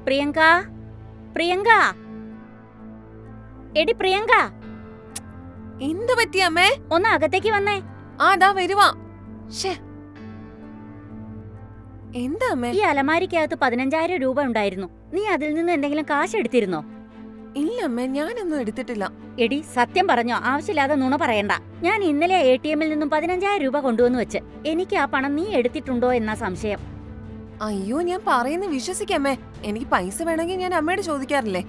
പ്രിയങ്ക, പ്രിയങ്ക, എടി പ്രിയങ്ക, എന്ത് പറ്റി അമ്മേ? ഒന്ന് അകത്തേക്ക് വന്നേ. ദാ വരുവാ. എന്താ അമ്മേ? ഈ അലമാരിക്കകത്ത് 15,000 രൂപ ഉണ്ടായിരുന്നു. നീ അതിൽ നിന്ന് എന്തെങ്കിലും കാശ് എടുത്തിരുന്നോ? ഇല്ല അമ്മേ, ഞാനൊന്നും എടുത്തിട്ടില്ല. എടി സത്യം പറഞ്ഞോ, ആവശ്യമില്ലാതെ നുണ പറയണ്ട. ഞാൻ ഇന്നലെ ATM ൽ നിന്നും 15,000 രൂപ കൊണ്ടുവന്ന് വെച്ച്. എനിക്ക് ആ പണം നീ എടുത്തിട്ടുണ്ടോ എന്നാ സംശയം. അയ്യോ, ഞാൻ പറയുന്നത് വിശ്വസിക്കമ്മേ. എനിക്ക് പൈസ വേണമെങ്കിൽ ഞാൻ അമ്മയോട് ചോദിക്കാറില്ലേ.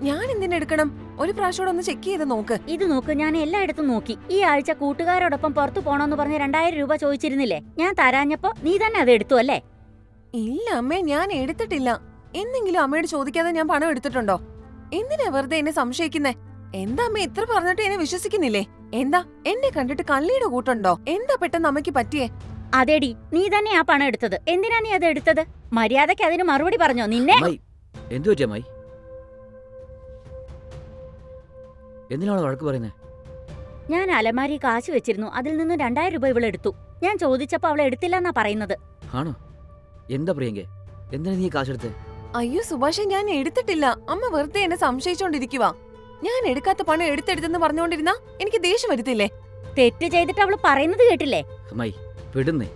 ഞാൻ എന്തിനാ എടുക്കണം? ഒരു പ്രാവശ്യം ഒന്ന് ചെക്ക് ചെയ്ത് നോക്ക്. ഇത് നോക്ക്, ഞാൻ എല്ലായിടത്തും നോക്കി. ഈ ആഴ്ച കൂട്ടുകാരോടൊപ്പം പുറത്തു പോണോന്ന് പറഞ്ഞ് 2,000 രൂപ ചോദിച്ചിരുന്നില്ലേ? ഞാൻ തരാഞ്ഞപ്പോ നീ തന്നെ അത് എടുത്തു അല്ലേ? ഇല്ല അമ്മേ, ഞാൻ എടുത്തിട്ടില്ല. എന്തെങ്കിലും അമ്മയോട് ചോദിക്കാതെ ഞാൻ പണം എടുത്തിട്ടുണ്ടോ? എന്തിനാ വെറുതെ എന്നെ സംശയിക്കുന്നേ? എന്താ അമ്മ ഇത്ര പറഞ്ഞിട്ട് എന്നെ വിശ്വസിക്കുന്നില്ലേ? എന്താ എന്നെ കണ്ടിട്ട് കള്ളിയുടെ കൂട്ടുണ്ടോ? എന്താ പെട്ടെന്ന് അമ്മയ്ക്ക് പറ്റിയേ? അതെടി, നീ തന്നെ ആ പണം എടുത്തത്. എന്തിനാ നീ അത് എടുത്തത്? മര്യാദയ്ക്ക് അതിന് മറുപടി പറഞ്ഞോ? നിന്നെ എന്തിനാണ് വഴക്ക് പറയുന്നത്? ഞാൻ അലമാരി കാശ് വെച്ചിരുന്നു. അതിൽ നിന്ന് 2,000 രൂപ ഇവളെടുത്തു. ഞാൻ ചോദിച്ചപ്പോ അവളെ എടുത്തില്ലെന്നാ പറയുന്നത്. ആണോ? എന്താ പ്രിയങ്കേ, എന്തിനാ നീ കാശെടുത്തേ? അയ്യോ സുഭാഷേ, ഞാൻ എടുത്തിട്ടില്ല. അമ്മ വെറുതെ എന്നെ സംശയിച്ചോണ്ടിരിക്കുവാ. ഞാൻ എടുക്കാത്ത പണം എടുത്തെടുത്തെന്ന് പറഞ്ഞുകൊണ്ടിരുന്നാ എനിക്ക് ദേഷ്യം വരുത്തില്ലേ? തെറ്റ് ചെയ്തിട്ട് അവള് പറയുന്നത് കേട്ടില്ലേ? അമ്മായി വിടുന്നേ.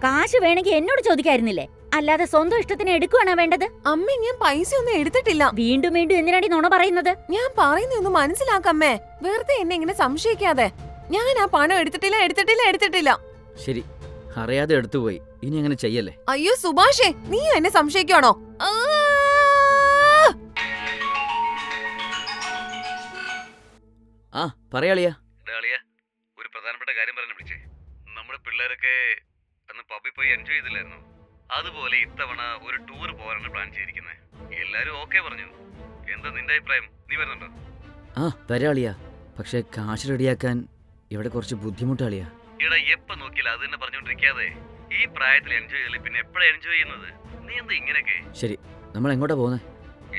കാശ് വേണമെങ്കിൽ എന്നോട് ചോദിക്കായിരുന്നില്ലേ? അല്ലാതെ സ്വന്തം ഇഷ്ടത്തിന് എടുക്കുവാണോ വേണ്ടത്? അമ്മേ, ഞാൻ പൈസ ഒന്നും എടുത്തിട്ടില്ല. വീണ്ടും വീണ്ടും എന്തിനാടി നുണ പറയുന്നത്? ഞാൻ പറയുന്നൊന്ന് മനസ്സിലാക്കമ്മേ. വെറുതെ എന്നെ ഇങ്ങനെ സംശയിക്കാതെ. ഞാൻ ആ പണം എടുത്തിട്ടില്ല. ശരി, അറിയാതെ എടുത്തുപോയി. ഇനി അങ്ങനെ ചെയ്യല്ലേ. അയ്യോ സുഭാഷേ, നീ എന്നെ സംശയിക്കുവാണോ? പറയാളിയാ. ഒരു പ്രധാനപ്പെട്ട കാര്യം പറഞ്ഞു വിളിച്ചേ. നമ്മുടെ പിള്ളേരൊക്കെ അന്ന് പബ്ബിൽ പോയി എൻജോയ് ചെയ്തില്ലായിരുന്നു? അതുപോലെ ഇത്തവണ ഒരു ടൂർ പോകാനാണ് പ്ലാൻ ചെയ്തിരിക്കുന്നത്. എല്ലാരും ഓക്കെ പറഞ്ഞു. എന്താ നിന്റെ അഭിപ്രായം? നീ വരുന്നുണ്ടോ? വരാളിയാ. പക്ഷെ കാശ് റെഡിയാക്കാൻ ഇവിടെ കുറച്ച് ബുദ്ധിമുട്ടാളിയാ. എടാ, എപ്പ നോക്കിയാലും അത് തന്നെ പറഞ്ഞോണ്ടിരിക്കാതെ ഈ പ്രായത്തിൽ എൻജോയ് ചെയ്തില്ല പിന്നെ എപ്പോഴാ എൻജോയ് ചെയ്യുന്നത്? നീ എന്താ ഇങ്ങനെയൊക്കെ? ശരി, നമ്മൾ എങ്ങോട്ടാ പോകുന്നത്?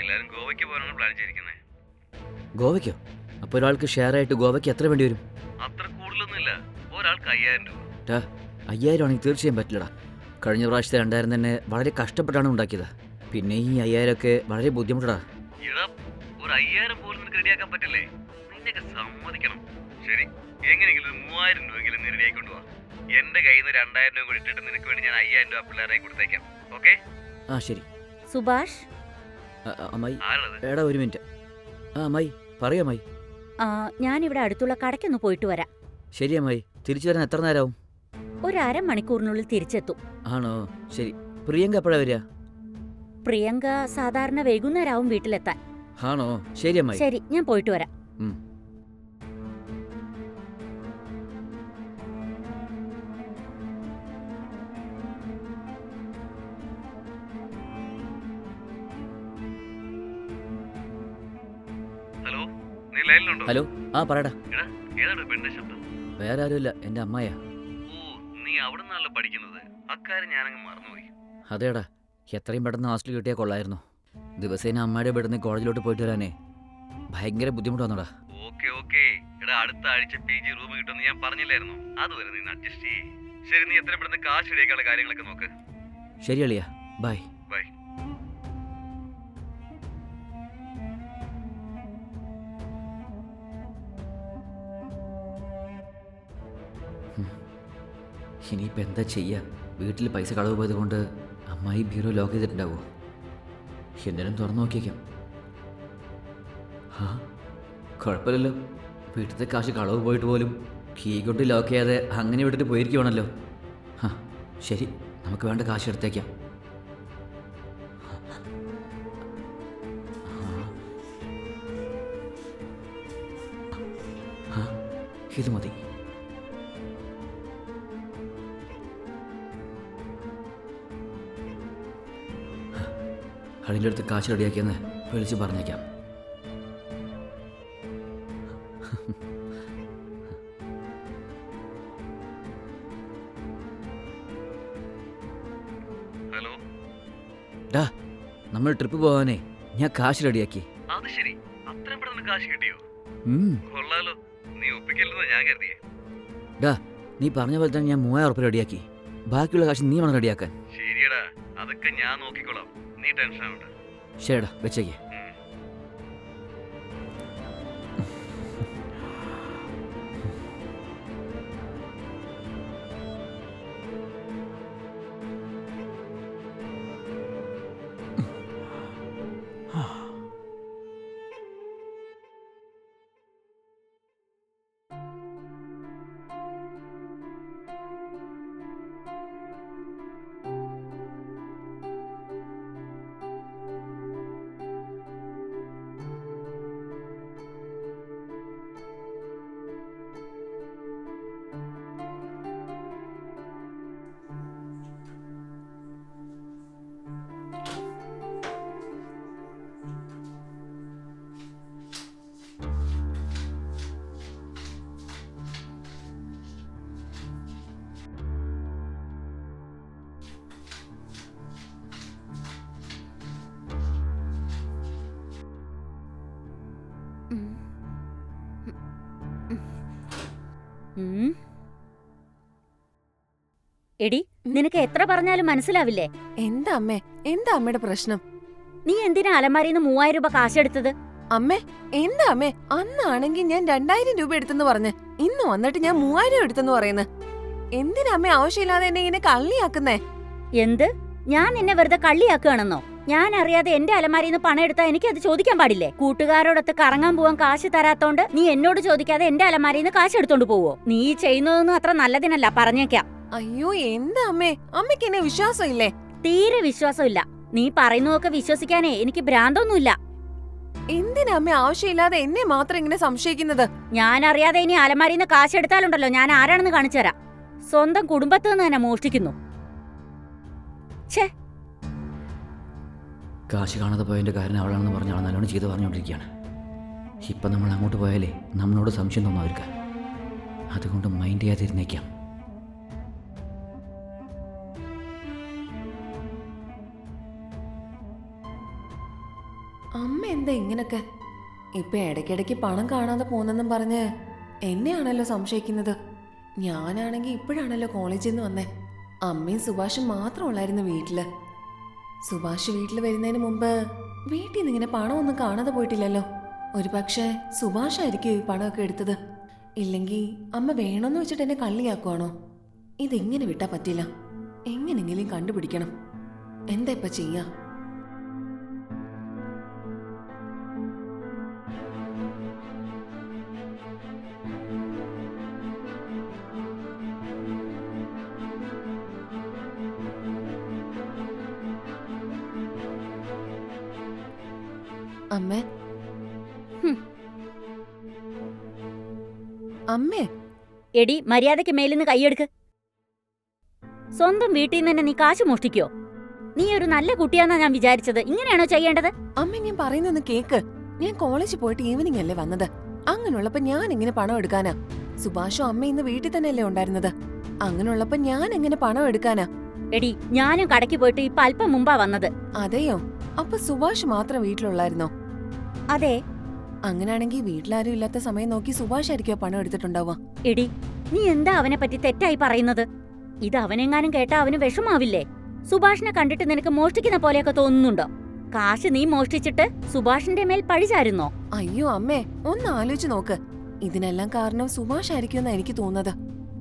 എല്ലാരും ഗോവയ്ക്ക് പോകാനാണ് പ്ലാൻ ചെയ്തിരിക്കുന്നത്. ഗോവയ്ക്കോ? അപ്പൊ ഒരാൾക്ക് ഷെയർ ആയിട്ട് ഗോവയ്ക്ക് എത്ര വേണ്ടി വരും? അത്ര കൂടുതലൊന്നുമില്ല, ഒരാൾക്ക് 5,000 രൂപ. 5,000 ആണെങ്കിൽ തീർച്ചയായും പറ്റില്ലടാ. കഴിഞ്ഞ പ്രാവശ്യത്തെ 2,000 തന്നെ വളരെ കഷ്ടപ്പെട്ടാണ് ഉണ്ടാക്കിയത്. പിന്നെ ഈ 5,000 ഒക്കെ വളരെ ബുദ്ധിമുട്ടാ. എടാ, ഒരു 5,000 പോലും നിനക്ക് റെഡിയാക്കാൻ പറ്റില്ലേ? നിന്നൊക്കെ സമ്മതിക്കണം. ശരി, എങ്ങനെയെങ്കിലും 3,000 രൂപയെങ്കിലും നീ റെഡിയാക്കി കൊണ്ടുപോവാ. എന്റെ കയ്യിൽ നിന്ന് 2,000 രൂപ കൂടി ഇട്ടിട്ട് നിനക്ക് വേണ്ടി ഞാൻ 5,000 രൂപ പിള്ളേരായി കൊടുത്തേക്കാം. ഓക്കെ? ശരി. സുഭാഷ്, അമ്മായി എടാ ഒരു മിനിറ്റ്. അമ്മായി പറയൂ. അമ്മായി, ഞാനിവിടെ അടുത്തുള്ള കടയ്ക്കൊന്ന് പോയിട്ട് വരാം. ശരി അമ്മായി. തിരിച്ചു വരാൻ എത്ര നേരമാവും? ഒരു അരമണിക്കൂറിനുള്ളിൽ തിരിച്ചെത്തും. ആണോ? ശരി. പ്രിയങ്ക എപ്പോഴാ വരിക? പ്രിയങ്ക സാധാരണ വൈകുന്നേരമാവും വീട്ടിലെത്താൻ. ആണോ? ശരി അമ്മായി. ശരി, ഞാൻ പോയിട്ട് വരാം. ഹലോ, നീ ലൈനിലുണ്ടോ? ഹലോ, പറയടാ. എടാ, ഏതാണ് പെണ്ണിന്റെ ശബ്ദം? വേറെ ആരുമില്ല, എന്റെ അമ്മായാ. നീ അവിടെ നിന്നാണല്ലോ പഠിക്കുന്നത്. അക്കാര്യം ഞാനങ്ങ് മറന്നുപോയി. അതേടാ, എത്രയും പെട്ടെന്ന് ഹോസ്റ്റൽ കിട്ടിയാൽ കൊള്ളായിരുന്നു. ദിവസേന അമ്മയുടെ ഇവിടുന്ന് കോളേജിലോട്ട് പോയിട്ട് വരാനേ ഭയങ്കര ബുദ്ധിമുട്ടാന്നോടാ. ഓക്കെ. എടാ, അടുത്ത ആഴ്ച PG റൂം കിട്ടുമെന്ന് ഞാൻ പറഞ്ഞില്ലായിരുന്നു? അതുവരെ നീ അഡ്ജസ്റ്റ് ചെയ്യേ. ശരി, നീ എത്രയും പെട്ടെന്ന് കാശ് ഇടേക്കാനുള്ള കാര്യങ്ങളൊക്കെ നോക്ക്. ശരി അളിയാ, ബൈ. ബൈ. ഇനിയിപ്പോൾ എന്താ ചെയ്യുക? വീട്ടിൽ പൈസ കളവ് പോയത് കൊണ്ട് അമ്മായി ബീറോ ലോക്ക് ചെയ്തിട്ടുണ്ടാവോ? എന്തായാലും തുറന്നു നോക്കിയേക്കാം. കുഴപ്പമില്ലല്ലോ. വീട്ടിലത്തെ കാശ് കളവ് പോയിട്ട് പോലും കീ കൊണ്ട് ലോക്ക് ചെയ്യാതെ അങ്ങനെ വിട്ടിട്ട് പോയിരിക്കുവാണല്ലോ. ശരി, നമുക്ക് വേണ്ട കാശ് എടുത്തേക്കാം. ഇത് മതി. അളിൻ്റെ അടുത്ത് കാശ് റെഡിയാക്കിയെന്ന് വിളിച്ച് പറഞ്ഞേക്കാം. ഹലോ, നമ്മൾ ട്രിപ്പ് പോവാനേ ഞാൻ കാശ് റെഡിയാക്കി. അത് ശരി, അത്രയും പെട്ടെന്ന് കാശ് കിട്ടിയോ? കൊള്ളാലോ, നീ ഒപ്പിക്കല്ലെന്ന് ഞാൻ കരുതിയേ. നീ പറഞ്ഞ പോലെ തന്നെ ഞാൻ 3,000 ഉറുപ്പിക റെഡിയാക്കി. ബാക്കിയുള്ള കാശ് നീ വേണം റെഡിയാക്കാൻ. ശരിയടാ, അതൊക്കെ ഞാൻ നോക്കിക്കോളാം. നീ ടെൻഷൻ ആവണ്ട. ശരിടാ വെച്ചേക്കേ. ഉം. എടി, നിനക്ക് എത്ര പറഞ്ഞാലും മനസ്സിലാവില്ലേ? എന്താ അമ്മേ, എന്താ അമ്മയുടെ പ്രശ്നം? നീ എന്തിനാ അലമാരിന്ന് 3000 രൂപ കാശെടുത്തത്? അമ്മേ, എന്താ അമ്മേ, അന്നാണെങ്കിൽ ഞാൻ 2000 രൂപ എടുത്തെന്ന് പറഞ്ഞ് ഇന്ന് വന്നിട്ട് ഞാൻ 3000 എടുത്തെന്ന് പറയുന്നത്. എന്തിനാ അമ്മേ ആവശ്യമില്ലാതെ എന്നെ ഇങ്ങനെ കള്ളിയാക്കുന്നേ? എന്ത്? ഞാൻ നിന്നെ വെറുതെ കള്ളിയാക്കുകയാണെന്നോ? ഞാൻ അറിയാതെ എന്റെ അലമാരിന്ന് പണം എടുത്താ എനിക്ക് അത് ചോദിക്കാൻ പാടില്ലേ? കൂട്ടുകാരോടൊത്ത് കറങ്ങാൻ പോവാൻ കാശ് തരാത്തോണ്ട് നീ എന്നോട് ചോദിക്കാതെ എന്റെ അലമാരിന്ന് കാശ് എടുത്തോണ്ട് പോവോ? നീ ചെയ്യുന്നതൊന്നും അത്ര നല്ലതിനല്ല, പറഞ്ഞേക്കാം. അയ്യോ, എന്താ അമ്മേ, അമ്മയ്ക്ക് എന്നെ വിശ്വാസം ഇല്ലേ? തീരെ വിശ്വാസമില്ല. നീ പറയുന്നതൊക്കെ വിശ്വസിക്കാനേ എനിക്ക് ഭ്രാന്തൊന്നുമില്ല. എന്തിനാ അമ്മ ആവശ്യമില്ലാതെ എന്നെ മാത്രം ഇങ്ങനെ സംശയിക്കുന്നത്? ഞാൻ അറിയാതെ ഇനി അലമാരിന്ന് കാശ് എടുത്താലുണ്ടല്ലോ, ഞാൻ ആരാണെന്ന് കാണിച്ചു തരാം. സ്വന്തം കുടുംബത്തിൽ നിന്ന് തന്നെ മോഷ്ടിക്കുന്നു. ഛേ, കാശ് കാണാതെ പോയതിൻ്റെ കാരണം അവളാണെന്ന് പറഞ്ഞ് അവൾ നല്ലോണം ചെയ്ത് പറഞ്ഞുകൊണ്ടിരിക്കുകയാണ്. ഇപ്പം നമ്മൾ അങ്ങോട്ട് പോയാലേ നമ്മളോട് സംശയം തോന്നും അവർക്ക്. അതുകൊണ്ട് മൈൻഡ് ചെയ്യാതിരുന്നേക്കാം. അമ്മ എന്താ ഇങ്ങനൊക്കെ? ഇപ്പൊ ഇടയ്ക്കിടയ്ക്ക് പണം കാണാതെ പോന്നെന്നും പറഞ്ഞ് എന്നെയാണല്ലോ സംശയിക്കുന്നത്. ഞാനാണെങ്കി ഇപ്പോഴാണല്ലോ കോളേജിൽ നിന്ന് വന്നേ. അമ്മയും സുഭാഷും മാത്രം ഉള്ളായിരുന്നു വീട്ടില്. സുഭാഷ് വീട്ടിൽ വരുന്നതിന് മുമ്പ് വീട്ടിൽ നിന്ന് ഇങ്ങനെ പണമൊന്നും കാണാതെ പോയിട്ടില്ലല്ലോ. ഒരു പക്ഷേ സുഭാഷ് ആയിരിക്കും ഈ പണമൊക്കെ എടുത്തത്. ഇല്ലെങ്കിൽ അമ്മ വേണമെന്ന് വെച്ചിട്ട് എന്നെ കള്ളിയാക്കുവാണോ? ഇതിങ്ങനെ വിട്ടാ പറ്റില്ല. എങ്ങനെങ്കിലും കണ്ടുപിടിക്കണം. എന്താ ഇപ്പൊ ചെയ്യാ? അമ്മേ, അമ്മേ, എടി, മര്യാദയ്ക്ക് മേലിന്ന് കൈയെടുക്ക്. സ്വന്തം വീട്ടിൽ നിന്ന് തന്നെ നീ കാശ് മോഷ്ടിക്കോ? നീ ഒരു നല്ല കുട്ടിയാന്നാ ഞാൻ വിചാരിച്ചത്. ഇങ്ങനെയാണോ ചെയ്യേണ്ടത്? അമ്മ ഞാൻ പറയുന്നൊന്ന് കേക്ക്. ഞാൻ കോളേജിൽ പോയിട്ട് ഈവനിങ് അല്ലേ വന്നത്. അങ്ങനെയുള്ളപ്പോ ഞാൻ എങ്ങനെ പണം എടുക്കാനാ? സുഭാഷും അമ്മ ഇന്ന് വീട്ടിൽ തന്നെയല്ലേ ഉണ്ടായിരുന്നത്. അങ്ങനെയുള്ളപ്പോ ഞാൻ എങ്ങനെ പണം എടുക്കാനാ? എടി, ഞാനും കടയ്ക്ക് പോയിട്ട് ഇപ്പൊ അല്പം മുമ്പാ വന്നത്. അതെയോ? അപ്പൊ സുഭാഷ് മാത്രം വീട്ടിലുള്ളായിരുന്നോ? അതെ. അങ്ങനെയാണെങ്കിൽ വീട്ടിലാരും ഇല്ലാത്ത സമയം നോക്കി സുഭാഷ് ആയിരിക്കോ പണം എടുത്തിട്ടുണ്ടാവുക? എടി, നീ എന്താ അവനെ പറ്റി തെറ്റായി പറയുന്നത്? ഇത് അവനെങ്ങാനും കേട്ടാ അവന് വിഷമാവില്ലേ? സുഭാഷിനെ കണ്ടിട്ട് നിനക്ക് മോഷ്ടിക്കുന്ന പോലെയൊക്കെ തോന്നുന്നുണ്ടോ? കാശ് നീ മോഷ്ടിച്ചിട്ട് സുഭാഷിന്റെ മേൽ പഴിചാരുന്നോ? അയ്യോ അമ്മേ, ഒന്ന് ആലോചിച്ച് നോക്ക്. ഇതിനെല്ലാം കാരണം സുഭാഷ് ആയിരിക്കുമെന്നാ എനിക്ക് തോന്നുന്നത്.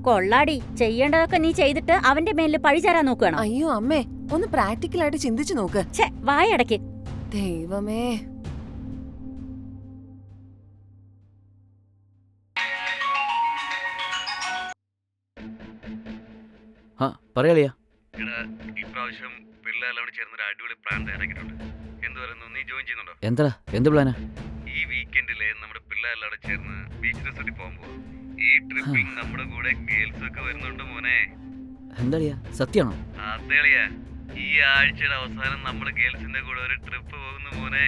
കൊള്ളാടി, ചെയ്യേണ്ടതൊക്കെ നീ ചെയ്തിട്ട് അവന്റെ മേലിൽ പഴിചാരാൻ നോക്കുകയാണോ? അയ്യോ അമ്മേ, ഒന്ന് പ്രാക്ടിക്കലായിട്ട് ചിന്തിച്ചു നോക്ക്. ഛേ, വായടക്ക്. ദൈവമേ. ആ പറയാളിയാ. എടാ, ഇപ്രാവശ്യം പിള്ളേരെല്ലാം ചേർന്നൊരു അടിപൊളി പ്ലാൻ തയ്യാറാക്കിയിട്ടുണ്ട്. എന്ത് പറയുന്നു, നീ ജോയിൻ ചെയ്യുന്നുണ്ടോ? എന്താ എന്ത് പ്ലാനാ? ഈ വീക്കെൻഡില് നമ്മുടെ പിള്ളേരെല്ലാം ചേർന്ന് ബീച്ച് റിസോർട്ടിൽ പോകാൻ പോകും. ഈ ട്രിപ്പിൽ നമ്മുടെ കൂടെ ഗേൾസ് ഒക്കെ വരുന്നുണ്ട് മോനെ. എന്താളിയാ, സത്യമാണോ? അതേളിയാ, ഈ ആഴ്ചയുടെ അവസാനം നമ്മുടെ ഗേൾസിന്റെ കൂടെ ഒരു ട്രിപ്പ് പോകുന്നു മോനെ.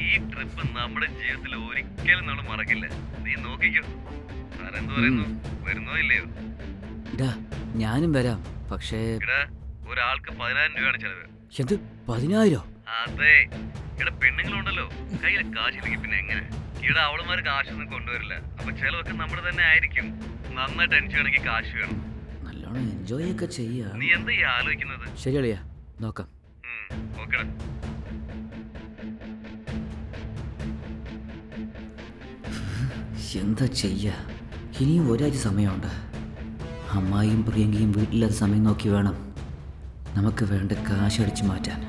ഈ ട്രിപ്പ് നമ്മുടെ ജീവിതത്തിൽ ഒരിക്കലും നമ്മൾ മറക്കില്ല. നീ നോക്കിക്കോ. സാറെന്ത് പറയുന്നു, വരുന്നോ ഇല്ലയോ? ഞാനും വരാം. പക്ഷേ എടാ, ഒരാൾക്ക് 10,000 രൂപയാണ് ചെലവ്. എന്ത് 10,000? അതെ. എടാ, പെണ്ണുങ്ങളുണ്ടല്ലോ, കയ്യിലെ കാശില്ലെങ്കിൽ പിന്നെ എങ്ങനെ? ഇവിടെ അവളുമാര് കാശൊന്നും കൊണ്ടുവരില്ല. അപ്പൊ ചെലവൊക്കെ നമ്മുടെ തന്നെ ആയിരിക്കും. നന്നായിട്ട് ടെൻഷൻ ആണെങ്കിൽ കാശ് വേണം. നല്ലോണം എൻജോയ് ഒക്കെ ചെയ്യാം. നീ എന്താ ഈ ആലോചിക്കുന്നത്? ശരിയളിയാ, നോക്കാം. ഓക്കെടാ. എന്താ ചെയ്യാ? ഇനിയും ഒരാഴ്ച സമയമുണ്ട്. അമ്മായിയും പ്രിയങ്കയും വീട്ടിലത് സമയം നോക്കി വേണം നമുക്ക് വേണ്ട കാശ് അടിച്ചു മാറ്റാൻ.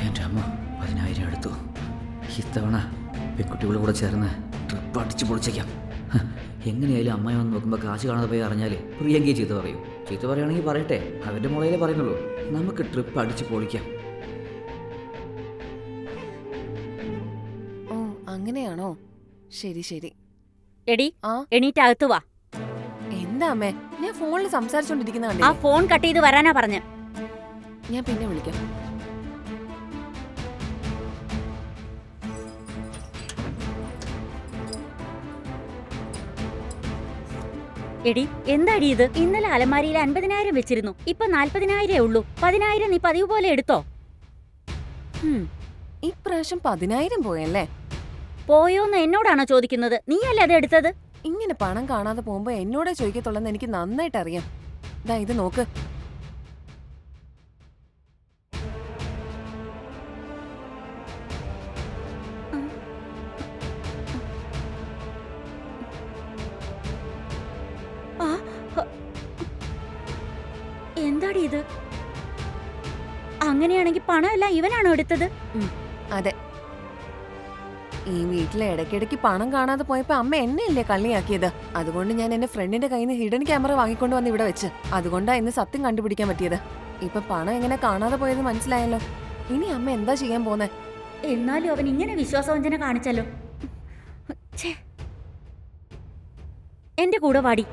എൻ്റെ അമ്മ 10,000 എടുത്തു. ഇത്തവണ പെൺകുട്ടികളുടെ കൂടെ ചേർന്ന് ട്രിപ്പ് അടിച്ച് പൊളിച്ചേക്കാം. എങ്ങനെയായാലും അമ്മയെ വന്ന് നോക്കുമ്പോൾ കാശ് കാണാതെ പോയി അറിഞ്ഞാൽ പ്രിയങ്കയെ ചീത്ത പറയും. ചീത്ത പറയുകയാണെങ്കിൽ പറയട്ടെ, അവരുടെ മുളയിലേ പറയുന്നുള്ളൂ. നമുക്ക് ട്രിപ്പ് അടിച്ച് പൊളിക്കാം. ഓ അങ്ങനെയാണോ? ശരി ശരി. എടി ആ എണീറ്റ് അകത്ത് വാ. എന്താ അമ്മേ, ഞാൻ ഫോണിൽ സംസാരിച്ചോണ്ടിരിക്കുന്ന ആ കണ്ടില്ലേ? ഫോൺ കട്ട് ചെയ്ത് വരാനാ പറഞ്ഞ്. ഞാൻ പിന്നെ വിളിക്കാം. എടി എന്താടി ഇത്? ഇന്നലെ അലമാരിയിൽ 50,000 വെച്ചിരുന്നു, ഇപ്പൊ 40,000 ഉള്ളൂ. 10,000 നീ പതിവ് പോലെ എടുത്തോ? ഇപ്രാവശ്യം 10,000 പോയല്ലേ? പോയോന്ന് എന്നോടാണോ ചോദിക്കുന്നത്? നീയല്ലേ അത് എടുത്തത്? ഇങ്ങനെ പണം കാണാതെ പോകുമ്പോ എന്നോടേ ചോദിക്കത്തുള്ളെന്ന് എനിക്ക് നന്നായിട്ട് അറിയാം. ദാ ഇത് നോക്ക്. ആ, ഹ. എന്താടി ഇത്? അങ്ങനെയാണെങ്കിൽ പണമെല്ലാം ഇവനാണോ എടുത്തത്? അതെ, ഈ വീട്ടിലെ ഇടയ്ക്കിടയ്ക്ക് പണം കാണാതെ പോയപ്പോ അമ്മ എന്നെയല്ലേ കള്ളിയാക്കിയത്. അതുകൊണ്ട് ഞാൻ എന്റെ ഫ്രണ്ടിന്റെ കയ്യിൽ നിന്ന് ഹിഡൻ ക്യാമറ വാങ്ങിക്കൊണ്ട് വന്ന് ഇവിടെ വെച്ച്. അതുകൊണ്ടാ ഇന്ന് സത്യം കണ്ടുപിടിക്കാൻ പറ്റിയത്. ഇപ്പൊ പണം എങ്ങനെ കാണാതെ പോയത് മനസ്സിലായല്ലോ. ഇനി അമ്മ എന്താ ചെയ്യാൻ പോന്നെ? എന്നാലും അവൻ ഇങ്ങനെ വിശ്വാസവഞ്ചന കാണിച്ചല്ലോ. ഛേ. എന്റെ കൂടെ വാടി.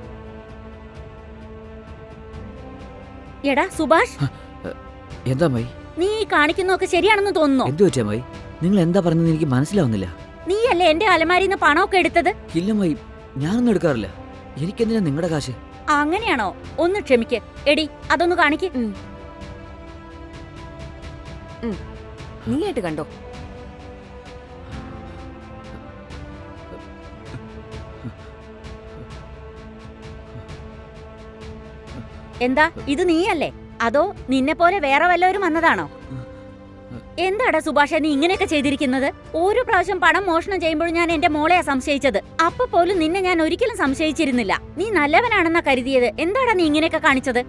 എടാ സുഭാഷ്, എന്താ അമ്മായി? നീ ഈ കാണിക്കുന്നതൊക്കെ ശരിയാണെന്ന് തോന്നുന്നോ? എന്തു വെച്ചാ അമ്മായി? നിങ്ങൾ എന്താ പറഞ്ഞത് എനിക്ക് മനസ്സിലാവുന്നില്ല. നീയല്ലേ എന്റെ അലമാരിന്ന് പണമൊക്കെ എടുത്തത്? ഇല്ല അമ്മായി, ഞാനൊന്നും എടുക്കാറില്ല. എനിക്കെന്തിനാ നിങ്ങളുടെ കാശ്? അങ്ങനെയാണോ? ഒന്ന് ക്ഷമിക്ക്. എടി അതൊന്ന് കാണിക്ക്. നീയായിട്ട് കണ്ടോ? എന്താ ഇത് നീയല്ലേ? അതോ നിന്നെ പോലെ വേറെ വല്ലവരും വന്നതാണോ? എന്താടാ സുഭാഷ നീ ഇങ്ങനെയൊക്കെ ചെയ്തിരിക്കുന്നത്? ഓരോ പ്രാവശ്യം പണം മോഷണം ചെയ്യുമ്പോഴും ഞാൻ എന്റെ മോളെയാ സംശയിച്ചത്. അപ്പൊ പോലും നിന്നെ ഞാൻ ഒരിക്കലും സംശയിച്ചിരുന്നില്ല. നീ നല്ലവനാണെന്നാ കരുതിയത്. എന്താടാ നീ ഇങ്ങനെയൊക്കെ കാണിച്ചത്?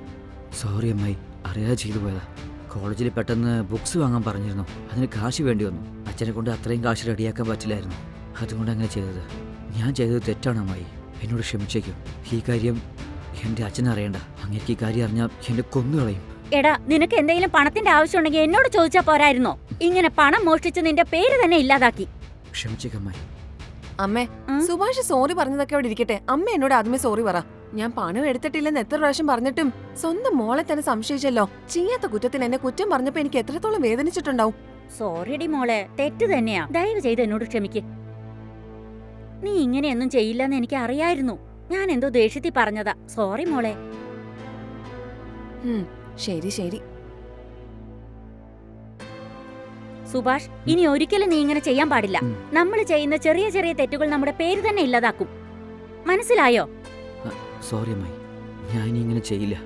സോറി അമ്മായി, അറിയാതെ ചെയ്തു പോയതാ. കോളേജിൽ പെട്ടെന്ന് ബുക്സ് വാങ്ങാൻ പറഞ്ഞിരുന്നു. അതിന് കാശ് വേണ്ടി വന്നു. അച്ഛനെ കൊണ്ട് അത്രയും കാശ് റെഡിയാക്കാൻ പറ്റില്ലായിരുന്നു. അതുകൊണ്ട് അങ്ങനെ ചെയ്തത്. ഞാൻ ചെയ്തത് തെറ്റാണ് അമ്മായി, എന്നോട് ക്ഷമിച്ചേക്കും. ഈ കാര്യം എന്റെ അച്ഛനറിയണ്ട. അങ്ങേക്ക് ഈ കാര്യം അറിഞ്ഞാൽ എന്നെ കൊന്നുകളയും. എടാ നിനക്ക് എന്തെങ്കിലും പണത്തിന്റെ ആവശ്യമുണ്ടെങ്കിൽ എന്നോട് ചോദിച്ചാ പോരായിരുന്നോ? ഇങ്ങനെ പണം മോഷ്ടിച്ച് നിന്റെ പേര് തന്നെ ഇല്ലാതാക്കി. ക്ഷമിച്ചേക്കമ്മായി. അമ്മേ, സുഭാഷ് സോറി പറഞ്ഞതൊക്കെ അവിടെ ഇരിക്കട്ടെ. അമ്മ എന്നോട് ആദ്യമേ സോറി പറ. ഞാൻ പണം എടുത്തിട്ടില്ലെന്ന് എത്ര പ്രാവശ്യം പറഞ്ഞിട്ടും സ്വന്തം മോളെ തന്നെ സംശയിച്ചല്ലോ. ചെയ്യാത്ത കുറ്റത്തിന് എന്നെ കുറ്റം പറഞ്ഞപ്പോ എനിക്ക് എത്രത്തോളം വേദനിച്ചിട്ടുണ്ടാവും. സോറിയടി മോളെ, തെറ്റ് തന്നെയാ. ദയവ് ചെയ്ത് എന്നോട് ക്ഷമിക്ക്. നീ ഇങ്ങനെയൊന്നും ചെയ്യില്ലെന്ന് എനിക്ക് അറിയായിരുന്നു. ഞാൻ എന്തോ ദേഷ്യത്തിൽ പറഞ്ഞതാ. സോറി മോളെ. ശരി ശരി. സുഭാഷ്, ഇനി ഒരിക്കലും നീ ഇങ്ങനെ ചെയ്യാൻ പാടില്ല. നമ്മൾ ചെയ്യുന്ന ചെറിയ ചെറിയ തെറ്റുകൾ നമ്മുടെ പേര് തന്നെ ഇല്ലാതാക്കും. മനസ്സിലായോ? സോറി അമ്മായി, ഞാൻ ഇനി ഇങ്ങനെ ചെയ്യില്ല.